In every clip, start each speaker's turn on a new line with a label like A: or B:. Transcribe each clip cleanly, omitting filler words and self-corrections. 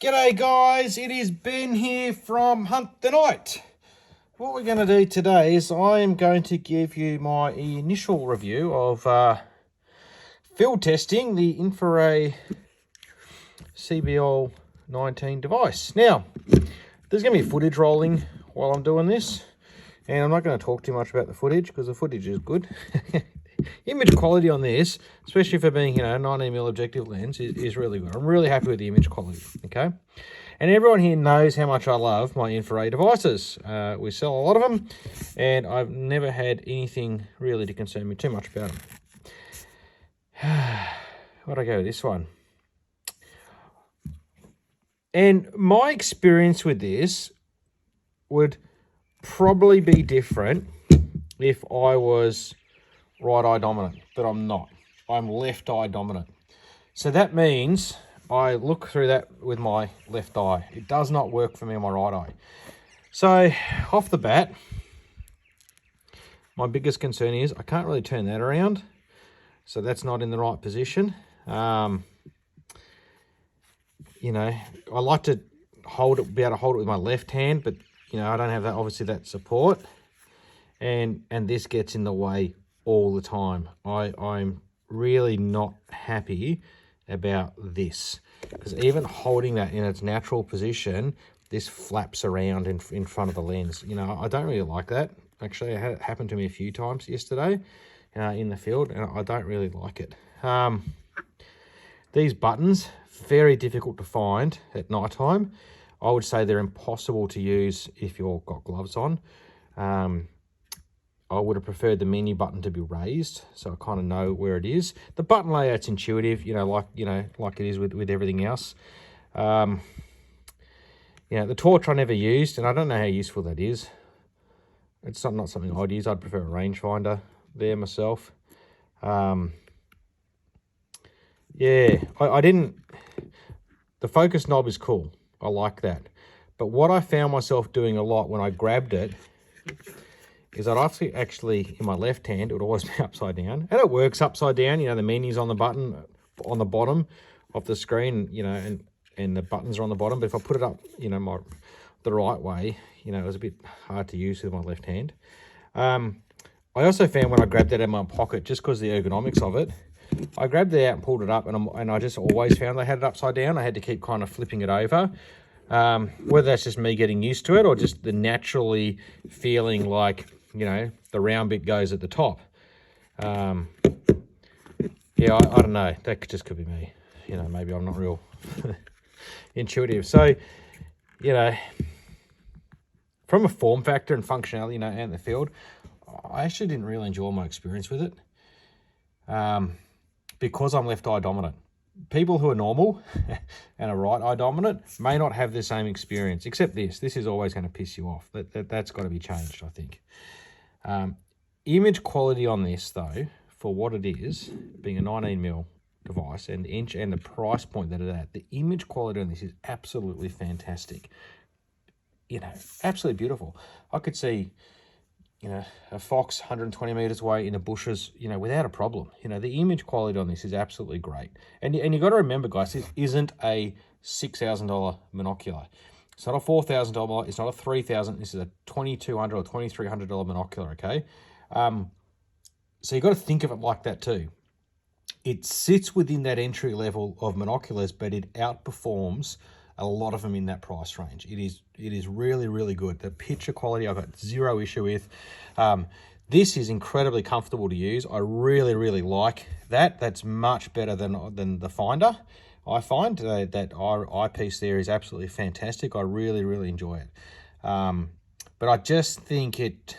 A: G'day guys, it is Ben here from Hunt the Night. What we're going to do today is I am going to give you my initial review of field testing the InfiRay CBL19 device. Now, there's going to be footage rolling while I'm doing this, and I'm not going to talk too much about the footage because the footage is good. Image quality on this, especially for being, 19mm objective lens, is really good. I'm really happy with the image quality, okay? And everyone here knows how much I love my InfiRay devices. We sell a lot of them, and I've never had anything really to concern me too much about them. Why'd I go with this one? And my experience with this would probably be different if I was right eye dominant, but I'm not. I'm left eye dominant. So that means I look through that with my left eye. It does not work for me on my right eye. So off the bat, my biggest concern is I can't really turn that around. So that's not in the right position. I like to be able to hold it with my left hand, but I don't have that, obviously, that support. And this gets in the way all the time. I'm really not happy about this, because even holding that in its natural position, this flaps around in front of the lens. I don't really like that. Actually, it had happened to me a few times yesterday in the field, and I don't really like it. These buttons, very difficult to find at night time. I would say they're impossible to use if you've got gloves on. I would have preferred the menu button to be raised, so I kind of know where it is. The button layout's intuitive, like it is with everything else. The torch I never used, and I don't know how useful that is. It's not something I'd use. I'd prefer a rangefinder there myself. I didn't. The focus knob is cool. I like that. But what I found myself doing a lot when I grabbed it is I'd actually, in my left hand, it would always be upside down. And it works upside down. The menu's on the button, on the bottom of the screen, and the buttons are on the bottom. But if I put it up, the right way, it was a bit hard to use with my left hand. I also found when I grabbed that in my pocket, just because of the ergonomics of it, I grabbed it out and pulled it up, and I just always found I had it upside down. I had to keep kind of flipping it over. Whether that's just me getting used to it or just the naturally feeling like, the round bit goes at the top. I don't know. That just could be me. Maybe I'm not real intuitive. So, from a form factor and functionality, out in the field, I actually didn't really enjoy my experience with it. Because I'm left eye dominant. People who are normal and are right eye dominant may not have the same experience, except this. This is always going to piss you off. That's got to be changed, I think. Image quality on this, though, for what it is, being a 19mm device and the price point that it's at, the image quality on this is absolutely fantastic. Absolutely beautiful. I could see, a fox 120 meters away in the bushes, without a problem. The image quality on this is absolutely great. And you got to remember, guys, this isn't a $6,000 monocular. It's not a $4,000. It's not a $3,000. This is a $2,200 or $2,300 monocular. Okay, so you got to think of it like that too. It sits within that entry level of monoculars, but it outperforms a lot of them in that price range. It is really, really good. The picture quality I've got zero issue with. This is incredibly comfortable to use. I really, really like that. That's much better than the Finder. I find that our eyepiece there is absolutely fantastic. I really, really enjoy it. But I just think it,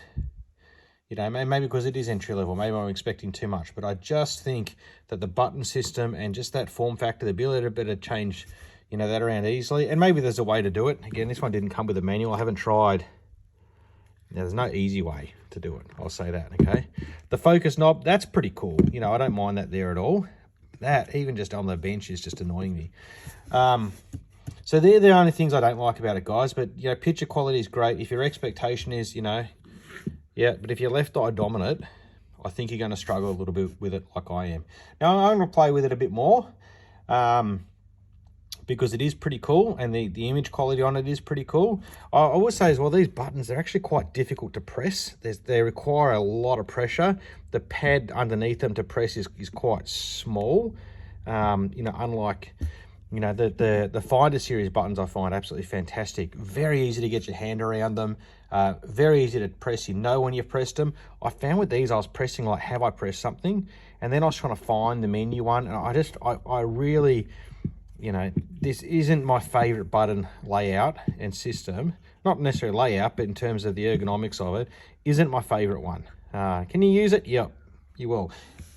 A: maybe because it is entry level, maybe I'm expecting too much, but I just think that the button system and just that form factor, the ability to better change that around easily, and maybe there's a way to do it. Again, this one didn't come with a manual. I haven't tried. There's no easy way to do it. I'll say that, okay? The focus knob, that's pretty cool. I don't mind that there at all. That, even just on the bench, is just annoying me. So they're the only things I don't like about it, guys. But, picture quality is great. If your expectation is, but if you're left eye dominant, I think you're going to struggle a little bit with it like I am. Now, I'm going to play with it a bit more. because it is pretty cool, and the image quality on it is pretty cool. I will say as well, these buttons, they're actually quite difficult to press. They require a lot of pressure. The pad underneath them to press is quite small. You know, unlike, you know, the Finder series buttons, I find absolutely fantastic. Very easy to get your hand around them. Very easy to press. You know when you've pressed them. I found with these, I was pressing like, have I pressed something? And then I was trying to find the menu one, and I really, you know, this isn't my favorite button layout and system. Not necessarily layout, but in terms of the ergonomics of it, isn't my favorite one. Can you use it? Yep, you will.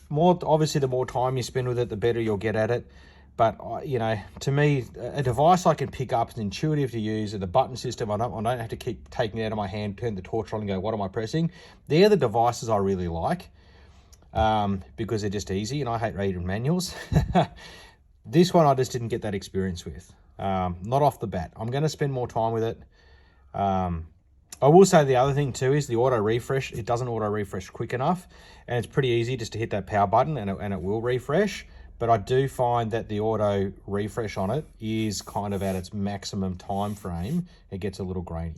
A: Obviously, the more time you spend with it, the better you'll get at it. But, you know, to me, a device I can pick up, is intuitive to use, and the button system, I don't have to keep taking it out of my hand, turn the torch on and go, what am I pressing? They're the devices I really like, because they're just easy, and I hate reading manuals. This one I just didn't get that experience with, not off the bat. I'm going to spend more time with it. I will say the other thing too is the auto refresh. It doesn't auto refresh quick enough, and it's pretty easy just to hit that power button and it will refresh. But I do find that the auto refresh on it is kind of at its maximum time frame. It gets a little grainy.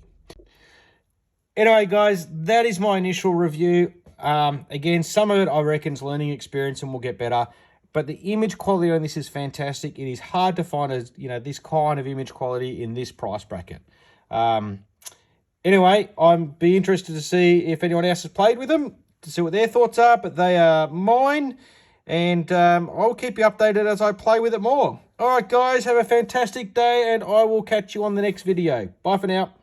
A: Anyway, guys, that is my initial review. Again, some of it I reckon is learning experience and will get better. But the image quality on this is fantastic. It is hard to find this kind of image quality in this price bracket. Anyway, I'd be interested to see if anyone else has played with them, to see what their thoughts are, but they are mine. And I'll keep you updated as I play with it more. All right, guys, have a fantastic day, and I will catch you on the next video. Bye for now.